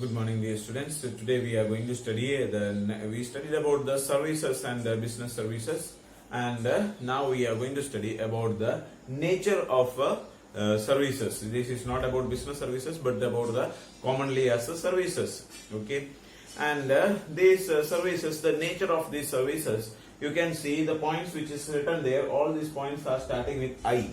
Good morning, dear students. So today we are going to we studied about the services and business services, and now we are going to study about the nature of services. This is not about business services, but about the commonly as services. Okay, and these services, the nature of these services, you can see the points which is written there. All these points are starting with I.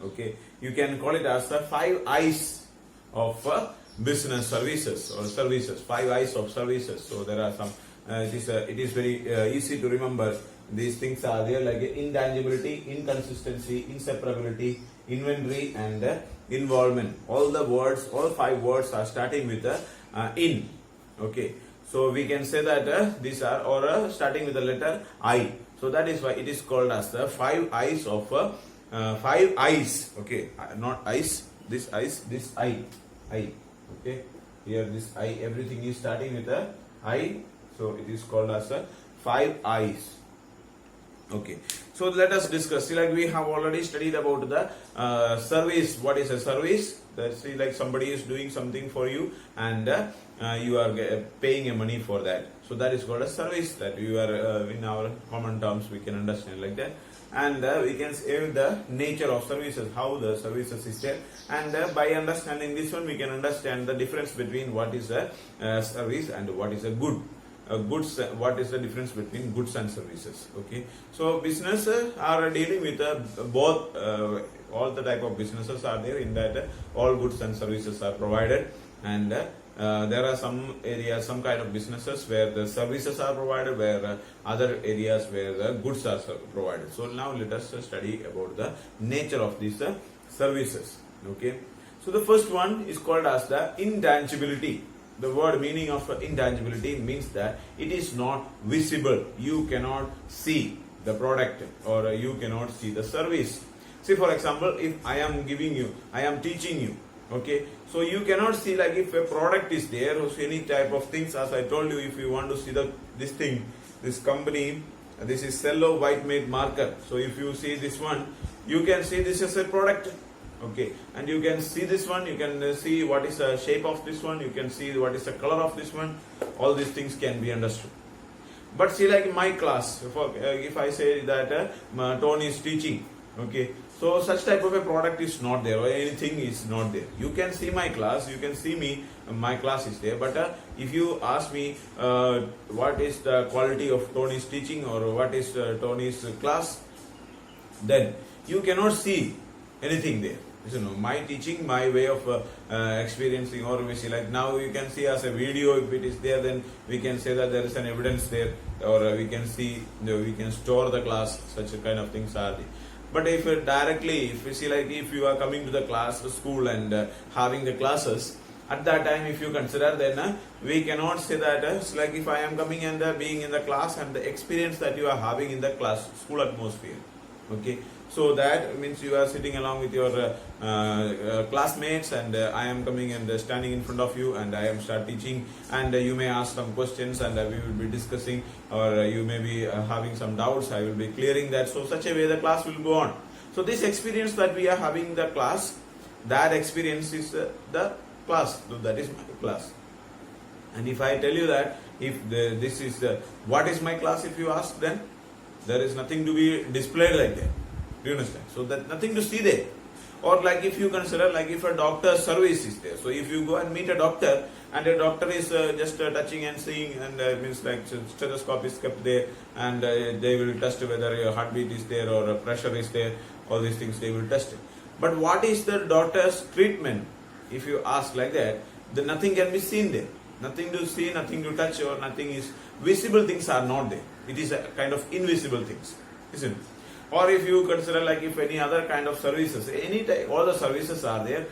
Okay, you can call it as the 5 I's of business services or services, 5 I's of services. So there are some, it is very easy to remember. These things are there like intangibility, inconsistency, inseparability, inventory and involvement. All the words, all 5 words are starting with in. Okay, so we can say that these are starting with the letter I. So that is why it is called as the 5 I's of 5 I's. Okay, not I's, this I's, this I. Okay, here this I, everything is starting with a I, so it is called as a 5 I's. Okay, so let us discuss. See, like we have already studied about the service. What is a service? See, like somebody is doing something for you and you are paying a money for that. So that is called a service. That you are in our common terms we can understand like that. And we can say the nature of services, how the services is there, and by understanding this one we can understand the difference between what is a service and what is a good. Goods, what is the difference between goods and services? Okay, so business are dealing with both, all the type of businesses are there, in that all goods and services are provided, and there are some areas, some kind of businesses where the services are provided, where other areas where the goods are provided. So now let us study about the nature of these services. Okay, so the first one is called as the intangibility. The word meaning of intangibility means that it is not visible. You cannot see the product or you cannot see the service. See, for example, if I am giving you, I am teaching you. Okay, so you cannot see, like if a product is there or any type of things. As I told you, if you want to see this thing, this company, this is Cello White Made Marker. So if you see this one, you can see this is a product. Okay, and you can see this one, you can see what is the shape of this one, you can see what is the color of this one. All these things can be understood. But see, like in my class, if I say that Tony is teaching, okay, so such type of a product is not there, or anything is not there. You can see my class, you can see me, my class is there, but if you ask me what is the quality of Tony's teaching or what is Tony's class, then you cannot see anything there. You know, my teaching, my way of experiencing, or we see, like now you can see as a video, if it is there, then we can say that there is an evidence there, or we can see, we can store the class. Such a kind of things are there. But if directly, if you see, like if you are coming to the class, the school, and having the classes, at that time if you consider, then we cannot say that it's like if I am coming and being in the class and the experience that you are having in the class, school atmosphere. Okay, so that means you are sitting along with your classmates, and I am coming and standing in front of you, and I am start teaching, and you may ask some questions, and we will be discussing, or you may be having some doubts. I will be clearing that. So such a way the class will go on. So this experience that we are having in the class, that experience is the class. So that is my class. And if I tell you that this is what is my class, if you ask, then there is nothing to be displayed like that. Do you understand? So that nothing to see there. Or like if you consider, like if a doctor's service is there. So if you go and meet a doctor, and a doctor is just touching and seeing, and means like stethoscope is kept there, and they will test whether your heartbeat is there or pressure is there. All these things they will test it. But what is the doctor's treatment? If you ask like that, then nothing can be seen there. Nothing to see, nothing to touch, or nothing is visible. Things are not there. It is a kind of invisible things, isn't it? Or if you consider, like if any other kind of services, any type, all the services are there,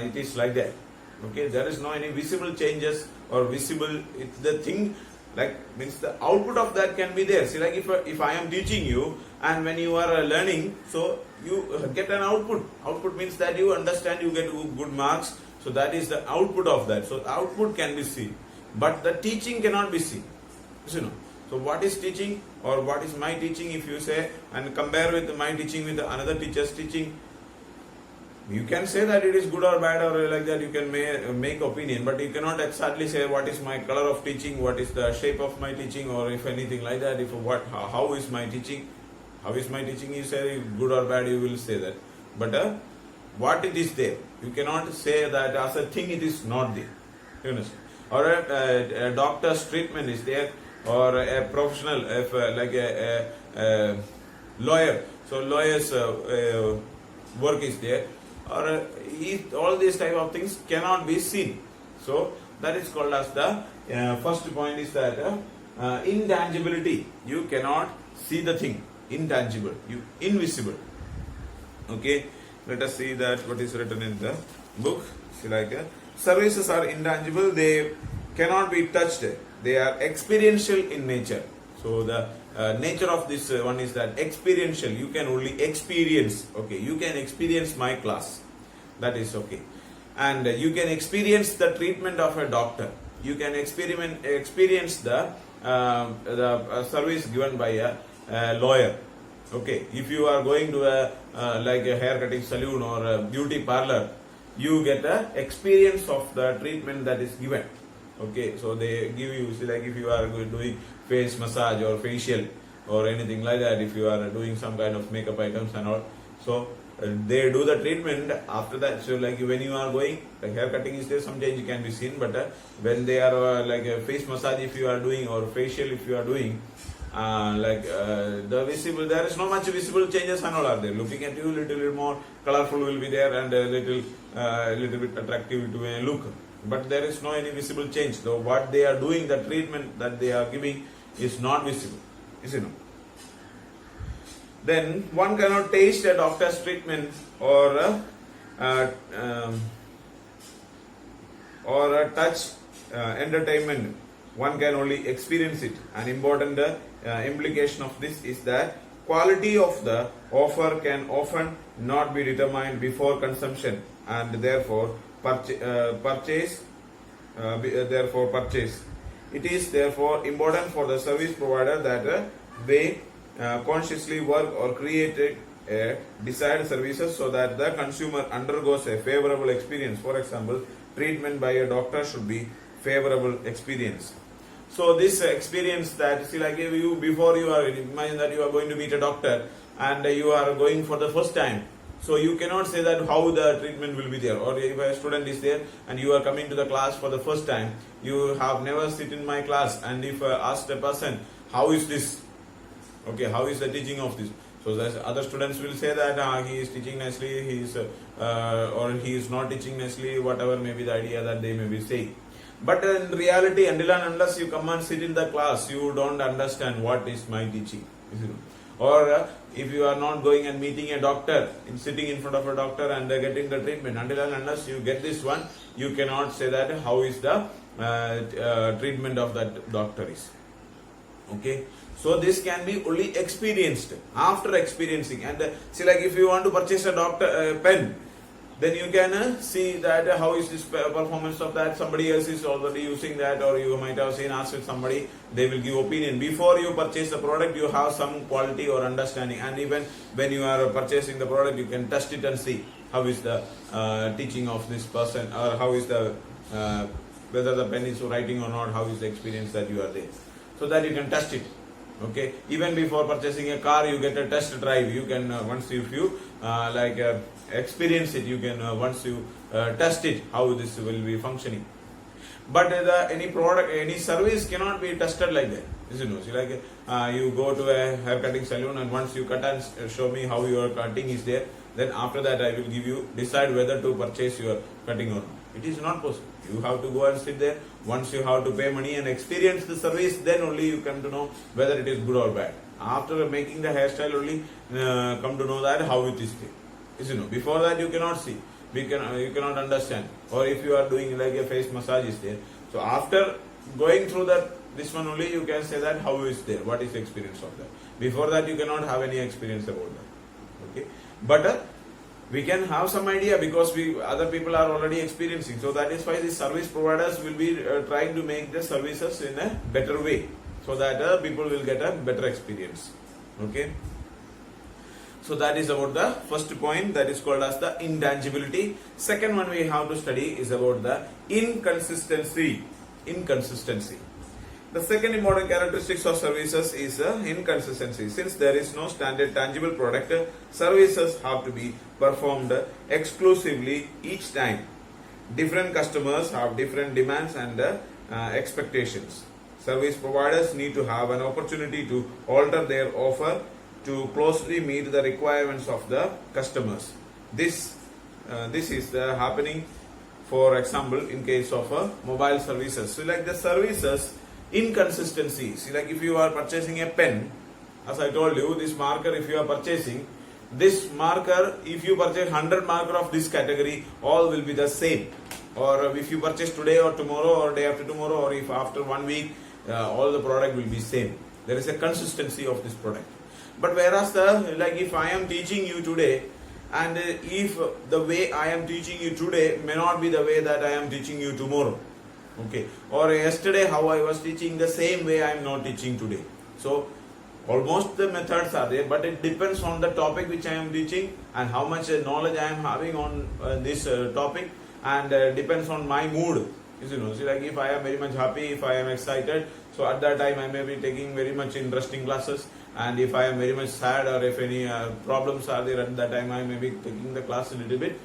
it is like that. Okay, there is no any visible changes or visible. It's the thing, like means the output of that can be there. See, like if I am teaching you, and when you are learning, so you get an output. Output means that you understand, you get good marks. So that is the output of that. So the output can be seen, but the teaching cannot be seen. You know. So what is teaching, or what is my teaching, if you say and compare with my teaching with another teacher's teaching, You can say that it is good or bad or like that. You can make opinion, but you cannot exactly say what is my color of teaching, what is the shape of my teaching, or if anything like that. If how is my teaching, how is my teaching? You say good or bad, you will say that. But what it is there, you cannot say that as a thing it is not there. You understand? Or a doctor's treatment is there, or a professional, if like a lawyer. So lawyer's work is there, or all these type of things cannot be seen. So that is called as the first point is that intangibility. You cannot see the thing. Intangible, invisible. Okay, let us see that what is written in the book. See, like services are intangible. They cannot be touched. They are experiential in nature. So the nature of this one is that experiential. You can only experience. Okay, you can experience my class. That is okay, and you can experience the treatment of a doctor. You can experience the service given by a lawyer. Okay, if you are going to a like a hair cutting salon or a beauty parlor, you get a experience of the treatment that is given. Okay, so they give you, see, like if you are doing face massage or facial or anything like that, if you are doing some kind of makeup items and all, so they do the treatment after that. So like when you are going, the hair cutting is there, some change can be seen, but when they are like a face massage if you are doing, or facial if you are doing, the visible, there is no much visible changes and all are there. Looking at you, little bit more colorful will be there, and a little bit attractive to a look, but there is no any visible change. So what they are doing, the treatment that they are giving is not visible, is it not? Then one cannot taste a doctor's treatment or a touch entertainment. One can only experience it. An important implication of this is that quality of the offer can often not be determined before consumption, and therefore purchase. It is therefore important for the service provider that they consciously work or create desired services so that the consumer undergoes a favorable experience. For example, treatment by a doctor should be favorable experience. So this experience that, see, like you, before you are, imagine that you are going to meet a doctor and you are going for the first time. So you cannot say that how the treatment will be there. Or if a student is there and you are coming to the class for the first time, you have never sit in my class, and if asked a person, how is this? Okay, how is the teaching of this? So the other students will say that he is teaching nicely, he is or he is not teaching nicely, whatever may be the idea that they may be saying. But in reality, until and unless you come and sit in the class, you don't understand what is my teaching. Or if you are not going and meeting a doctor, sitting in front of a doctor and getting the treatment, until and unless you get this one, you cannot say that how is the treatment of that doctor is. Okay, so this can be only experienced after experiencing. And see, like if you want to purchase a pen, then you can see that how is this performance of that. Somebody else is already using that, or you might have seen, asked with somebody, they will give opinion. Before you purchase the product, you have some quality or understanding, and even when you are purchasing the product, you can test it and see how is the teaching of this person, or how is the whether the pen is writing or not, how is the experience that you are there, so that you can test it. Okay, even before purchasing a car, you get a test drive. You can once if you experience it, you can once you test it, how this will be functioning. But any product, any service cannot be tested like that. You see, like you go to a hair cutting salon, and once you cut and show me how your cutting is there, then after that I will give you, decide whether to purchase your cutting or not. It is not possible. You have to go and sit there. Once you have to pay money and experience the service, then only you come to know whether it is good or bad. After making the hairstyle, only come to know that how it is there. Before that you cannot see. You cannot understand. Or if you are doing like a face massage is there. So after going through that, this one only you can say that how is there, what is the experience of that. Before that you cannot have any experience about that. Okay, but we can have some idea because other people are already experiencing. So that is why the service providers will be trying to make the services in a better way, so that people will get a better experience. Okay. So that is about the first point, that is called as the intangibility. Second one we have to study is about the inconsistency. Inconsistency. The second important characteristics of services is inconsistency. Since there is no standard tangible product, services have to be performed exclusively each time. Different customers have different demands and expectations. Service providers need to have an opportunity to alter their offer to closely meet the requirements of the customers. This is happening, for example, in case of mobile services. So like the services inconsistency. See, like if you are purchasing a pen, as I told you, this marker, if you are purchasing this marker, if you purchase 100 marker of this category, all will be the same. Or if you purchase today or tomorrow or day after tomorrow, or if after 1 week, all the product will be same. There is a consistency of this product. But whereas like if I am teaching you today, and if the way I am teaching you today may not be the way that I am teaching you tomorrow, okay, or yesterday how I was teaching, the same way I am not teaching today. So almost the methods are there, but it depends on the topic which I am teaching and how much knowledge I am having on this topic, and depends on my mood. You know, see, like if I am very much happy, if I am excited, so at that time I may be taking very much interesting classes. And if I am very much sad, or if any problems are there, at that time I may be taking the class a little bit.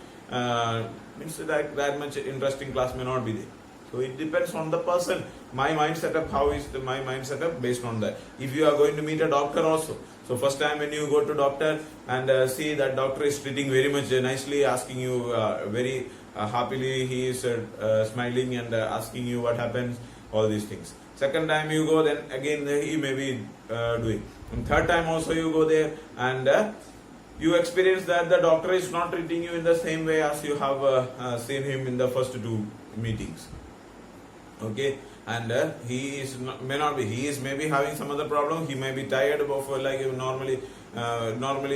Means that much interesting class may not be there. So it depends on the person. My mind setup, how is my mind setup based on that. If you are going to meet a doctor also, so first time when you go to doctor and see that doctor is treating very much nicely, asking you very happily, he is smiling and asking you what happens, all these things. Second time you go, then again he may be doing. And third time also you go there and you experience that the doctor is not treating you in the same way as you have seen him in the first two meetings. Okay, and he is may not be. He is maybe having some other problem. He may be tired of like normally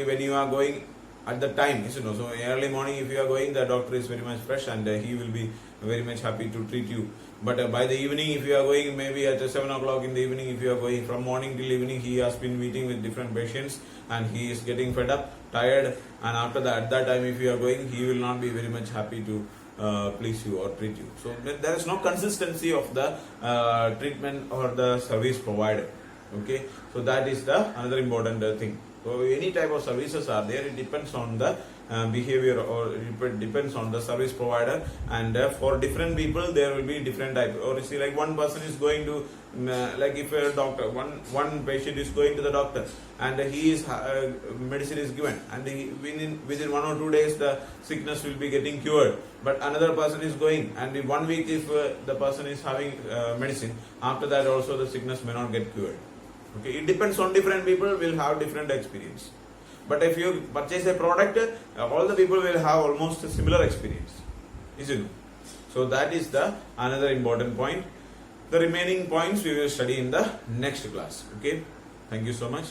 when you are going at the time, you know. So early morning, if you are going, the doctor is very much fresh and he will be very much happy to treat you. But by the evening, if you are going, maybe at 7 o'clock in the evening, if you are going from morning till evening, he has been meeting with different patients and he is getting fed up, tired, and after that, at that time, if you are going, he will not be very much happy to please you or treat you. So there is no consistency of the treatment or the service provided. Okay, so that is the another important thing. So any type of services are there, it depends on the behavior, or it depends on the service provider, and for different people there will be different type. Or you see, like one person is going to like if a doctor, one patient is going to the doctor and he is medicine is given, and within 1 or 2 days the sickness will be getting cured. But another person is going, and in 1 week if the person is having medicine, after that also the sickness may not get cured. Okay, it depends on different people, will have different experience. But if you purchase a product, all the people will have almost a similar experience, isn't it? So that is the another important point. The remaining points we will study in the next class. Okay, thank you so much.